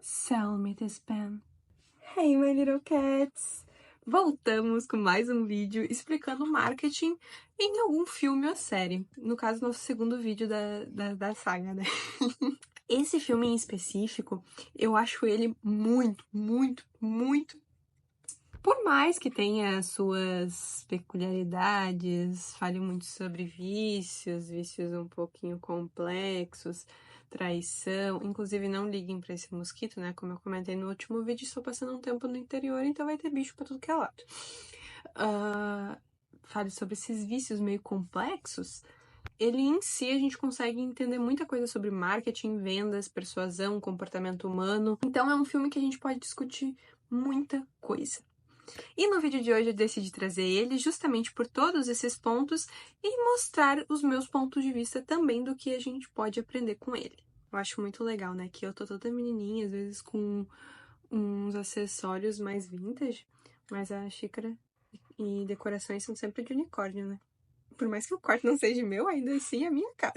Sell me this pen. Hey, my little cats! Voltamos com mais um vídeo explicando marketing em algum filme ou série. No caso, nosso segundo vídeo da saga, né? Esse filme em específico, eu acho ele muito, por mais que tenha suas peculiaridades, fale muito sobre vícios um pouquinho complexos, traição, inclusive não liguem pra esse mosquito, né? Como eu comentei no último vídeo, estou passando um tempo no interior, então vai ter bicho pra tudo que é lado. Fale sobre esses vícios meio complexos, ele em si a gente consegue entender muita coisa sobre marketing, vendas, persuasão, comportamento humano. Então é um filme que a gente pode discutir muita coisa. E no vídeo de hoje eu decidi trazer ele justamente por todos esses pontos e mostrar os meus pontos de vista também do que a gente pode aprender com ele. Eu acho muito legal, né? Que eu tô toda menininha, às vezes com uns acessórios mais vintage, mas a xícara e decorações são sempre de unicórnio, né? Por mais que o corte não seja meu, ainda assim é minha cara.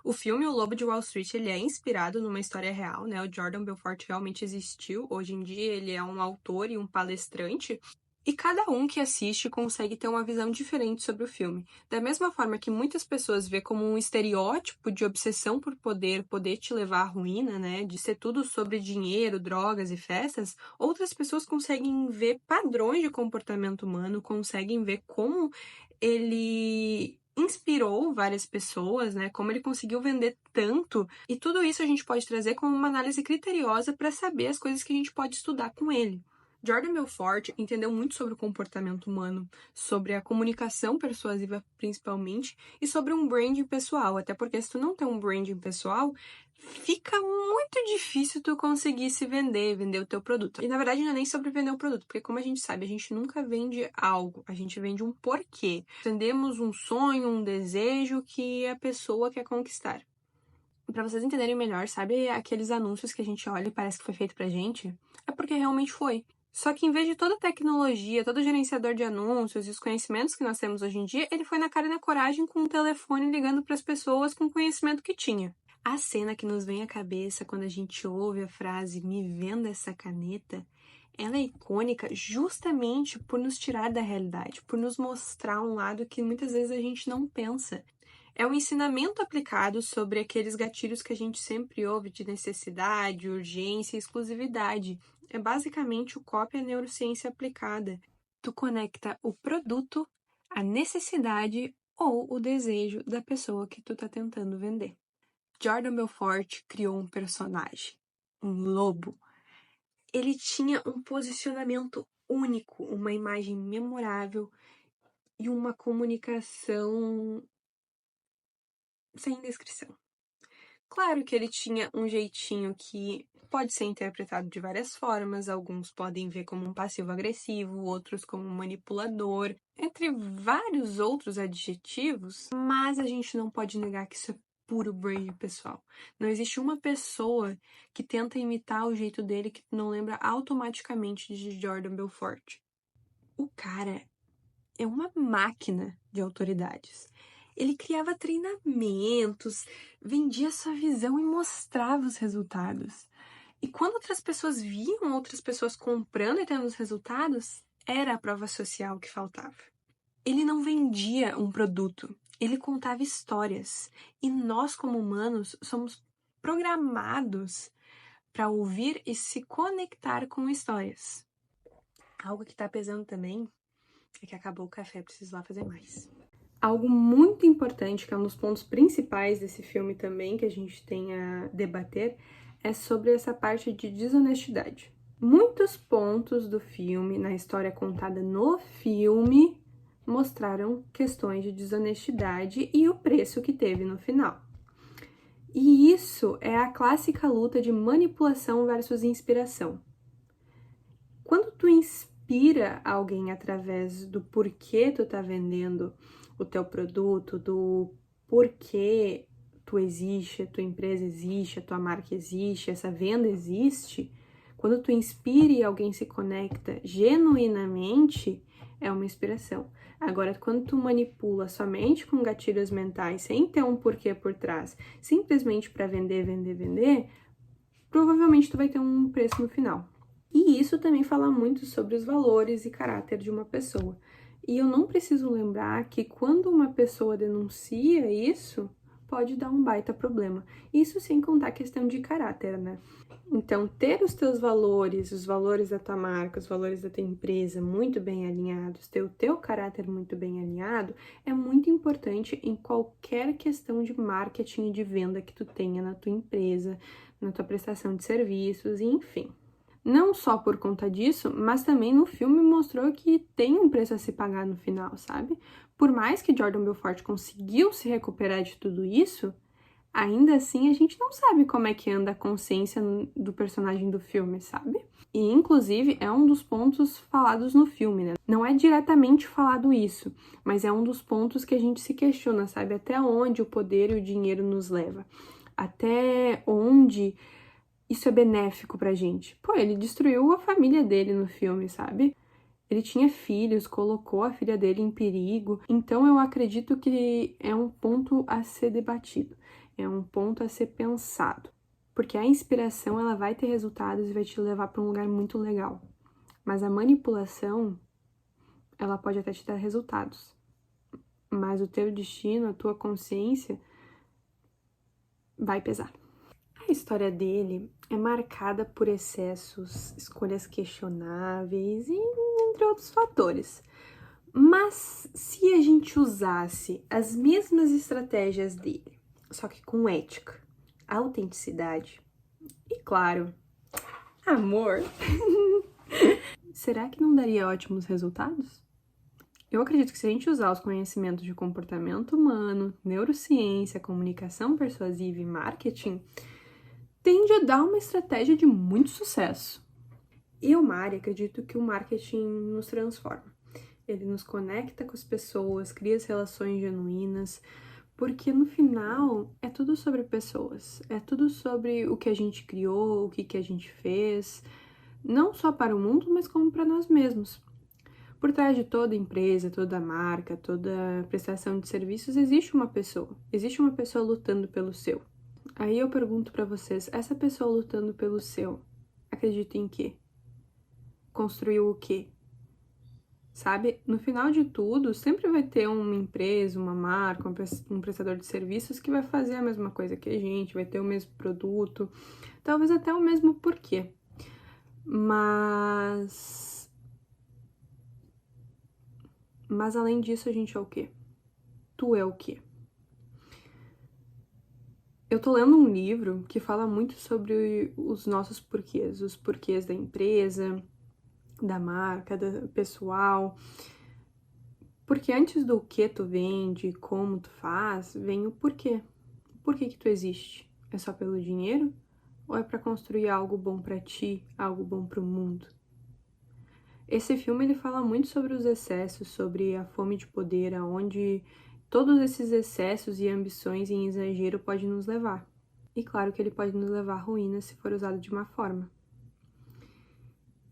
O filme O Lobo de Wall Street, ele é inspirado numa história real, né? O Jordan Belfort realmente existiu. Hoje em dia ele é um autor e um palestrante. E cada um que assiste consegue ter uma visão diferente sobre o filme. Da mesma forma que muitas pessoas vê como um estereótipo de obsessão por poder te levar à ruína, né? De ser tudo sobre dinheiro, drogas e festas, outras pessoas conseguem ver padrões de comportamento humano, conseguem ver como ele inspirou várias pessoas, né? Como ele conseguiu vender tanto. E tudo isso a gente pode trazer como uma análise criteriosa para saber as coisas que a gente pode estudar com ele. Jordan Belfort entendeu muito sobre o comportamento humano, sobre a comunicação persuasiva principalmente, e sobre um branding pessoal, até porque se tu não tem um branding pessoal, fica muito difícil tu conseguir se vender o teu produto. E na verdade não é nem sobre vender o produto, porque como a gente sabe, a gente nunca vende algo, a gente vende um porquê. Vendemos um sonho, um desejo que a pessoa quer conquistar. Pra vocês entenderem melhor, sabe aqueles anúncios que a gente olha e parece que foi feito pra gente? É porque realmente foi. Só que em vez de toda a tecnologia, todo gerenciador de anúncios e os conhecimentos que nós temos hoje em dia, ele foi na cara e na coragem com um telefone ligando para as pessoas com o conhecimento que tinha. A cena que nos vem à cabeça quando a gente ouve a frase "me venda essa caneta", ela é icônica justamente por nos tirar da realidade, por nos mostrar um lado que muitas vezes a gente não pensa. É um ensinamento aplicado sobre aqueles gatilhos que a gente sempre ouve de necessidade, urgência e exclusividade. É basicamente o copy e a neurociência aplicada. Tu conecta o produto à necessidade ou o desejo da pessoa que tu tá tentando vender. Jordan Belfort criou um personagem, um lobo. Ele tinha um posicionamento único, uma imagem memorável e uma comunicação sem descrição. Claro que ele tinha um jeitinho que pode ser interpretado de várias formas, alguns podem ver como um passivo-agressivo, outros como um manipulador, entre vários outros adjetivos, mas a gente não pode negar que isso é puro brand pessoal. Não existe uma pessoa que tenta imitar o jeito dele que não lembra automaticamente de Jordan Belfort. O cara é uma máquina de autoridades. Ele criava treinamentos, vendia sua visão e mostrava os resultados. E quando outras pessoas viam outras pessoas comprando e tendo os resultados, era a prova social que faltava. Ele não vendia um produto, ele contava histórias. E nós, como humanos, somos programados para ouvir e se conectar com histórias. Algo que está pesando também é que acabou o café, preciso lá fazer mais. Algo muito importante, que é um dos pontos principais desse filme também, que a gente tem a debater, é sobre essa parte de desonestidade. Muitos pontos do filme, na história contada no filme, mostraram questões de desonestidade e o preço que teve no final. E isso é a clássica luta de manipulação versus inspiração. Quando tu inspira alguém através do porquê tu tá vendendo o teu produto, do porquê tu existe, a tua empresa existe, a tua marca existe, essa venda existe, quando tu inspira e alguém se conecta genuinamente, é uma inspiração. Agora, quando tu manipula somente com gatilhos mentais, sem ter um porquê por trás, simplesmente para vender, provavelmente tu vai ter um preço no final. E isso também fala muito sobre os valores e caráter de uma pessoa. E eu não preciso lembrar que quando uma pessoa denuncia isso, pode dar um baita problema. Isso sem contar a questão de caráter, né? Então, ter os teus valores, os valores da tua marca, os valores da tua empresa muito bem alinhados, ter o teu caráter muito bem alinhado, é muito importante em qualquer questão de marketing e de venda que tu tenha na tua empresa, na tua prestação de serviços, enfim. Não só por conta disso, mas também no filme mostrou que tem um preço a se pagar no final, sabe? Por mais que Jordan Belfort conseguiu se recuperar de tudo isso, ainda assim a gente não sabe como é que anda a consciência do personagem do filme, sabe? E inclusive é um dos pontos falados no filme, né? Não é diretamente falado isso, mas é um dos pontos que a gente se questiona, sabe? Até onde o poder e o dinheiro nos leva? Até onde isso é benéfico pra gente? Pô, ele destruiu a família dele no filme, sabe? Ele tinha filhos, colocou a filha dele em perigo. Então eu acredito que é um ponto a ser debatido, é um ponto a ser pensado. Porque a inspiração, ela vai ter resultados e vai te levar para um lugar muito legal. Mas a manipulação, ela pode até te dar resultados. Mas o teu destino, a tua consciência, vai pesar. A história dele é marcada por excessos, escolhas questionáveis e entre outros fatores. Mas se a gente usasse as mesmas estratégias dele, só que com ética, autenticidade e, claro, amor, será que não daria ótimos resultados? Eu acredito que se a gente usar os conhecimentos de comportamento humano, neurociência, comunicação persuasiva e marketing, tende a dar uma estratégia de muito sucesso. Eu, Mari, acredito que o marketing nos transforma. Ele nos conecta com as pessoas, cria as relações genuínas, porque no final é tudo sobre pessoas, é tudo sobre o que a gente criou, o que a gente fez, não só para o mundo, mas como para nós mesmos. Por trás de toda empresa, toda marca, toda prestação de serviços, existe uma pessoa lutando pelo seu. Aí eu pergunto pra vocês, essa pessoa lutando pelo seu, acredita em quê? Construiu o quê? Sabe? No final de tudo, sempre vai ter uma empresa, uma marca, um prestador de serviços que vai fazer a mesma coisa que a gente, vai ter o mesmo produto, talvez até o mesmo porquê. Mas além disso, a gente é o quê? Tu é o quê? Eu tô lendo um livro que fala muito sobre os nossos porquês, os porquês da empresa, da marca, do pessoal. Porque antes do que tu vende, como tu faz, vem o porquê. Por que tu existe? É só pelo dinheiro? Ou é pra construir algo bom pra ti, algo bom pro mundo? Esse filme, ele fala muito sobre os excessos, sobre a fome de poder, aonde todos esses excessos e ambições em exagero podem nos levar. E claro que ele pode nos levar à ruína se for usado de má forma.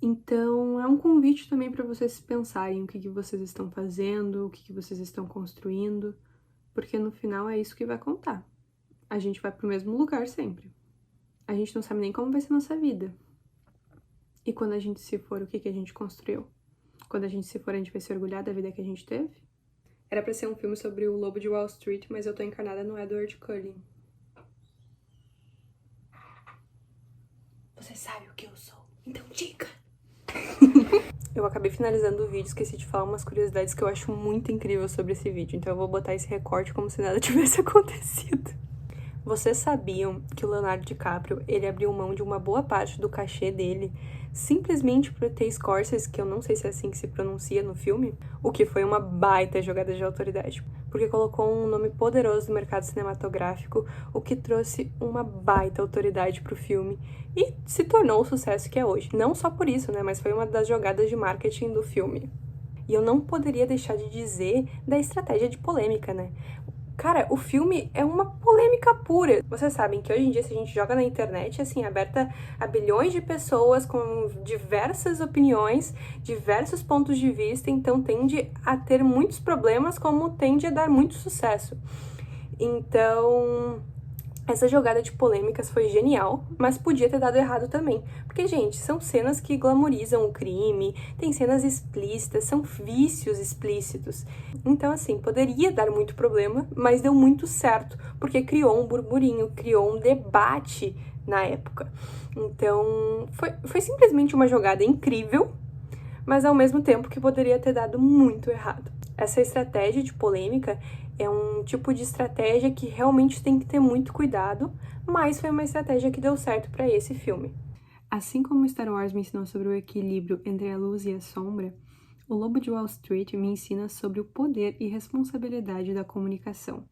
Então, é um convite também para vocês pensarem o que vocês estão fazendo, o que vocês estão construindo, porque no final é isso que vai contar. A gente vai pro mesmo lugar sempre. A gente não sabe nem como vai ser a nossa vida. E quando a gente se for, o que a gente construiu? Quando a gente se for, a gente vai se orgulhar da vida que a gente teve? Era pra ser um filme sobre o Lobo de Wall Street, mas eu tô encarnada no Edward Cullen. Você sabe o que eu sou, então diga! Eu acabei finalizando o vídeo, esqueci de falar umas curiosidades que eu acho muito incrível sobre esse vídeo, então eu vou botar esse recorte como se nada tivesse acontecido. Vocês sabiam que o Leonardo DiCaprio, ele abriu mão de uma boa parte do cachê dele simplesmente por ter Scorsese, que eu não sei se é assim que se pronuncia no filme, o que foi uma baita jogada de autoridade, porque colocou um nome poderoso no mercado cinematográfico, o que trouxe uma baita autoridade pro filme e se tornou o sucesso que é hoje. Não só por isso, né, mas foi uma das jogadas de marketing do filme. E eu não poderia deixar de dizer da estratégia de polêmica, né? Cara, o filme é uma polêmica pura. Vocês sabem que hoje em dia, se a gente joga na internet, assim, aberta a bilhões de pessoas com diversas opiniões, diversos pontos de vista, então tende a ter muitos problemas, como tende a dar muito sucesso. Então, Essa jogada de polêmicas foi genial, mas podia ter dado errado também. Porque, gente, são cenas que glamorizam o crime, tem cenas explícitas, são vícios explícitos. Então, assim, poderia dar muito problema, mas deu muito certo, porque criou um burburinho, criou um debate na época. Então, foi simplesmente uma jogada incrível, mas ao mesmo tempo que poderia ter dado muito errado. Essa estratégia de polêmica é um tipo de estratégia que realmente tem que ter muito cuidado, mas foi uma estratégia que deu certo para esse filme. Assim como Star Wars me ensinou sobre o equilíbrio entre a luz e a sombra, O Lobo de Wall Street me ensina sobre o poder e responsabilidade da comunicação.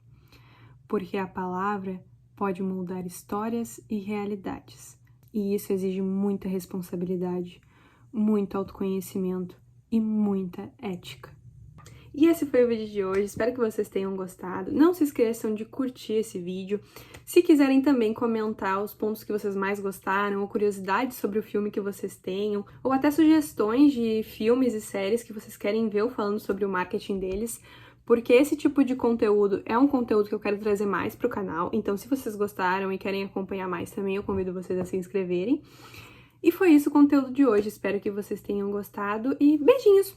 Porque a palavra pode moldar histórias e realidades, e isso exige muita responsabilidade, muito autoconhecimento e muita ética. E esse foi o vídeo de hoje, espero que vocês tenham gostado. Não se esqueçam de curtir esse vídeo. Se quiserem também comentar os pontos que vocês mais gostaram, ou curiosidades sobre o filme que vocês tenham, ou até sugestões de filmes e séries que vocês querem ver eu falando sobre o marketing deles, porque esse tipo de conteúdo é um conteúdo que eu quero trazer mais pro canal, então se vocês gostaram e querem acompanhar mais também, eu convido vocês a se inscreverem. E foi isso o conteúdo de hoje, espero que vocês tenham gostado e beijinhos!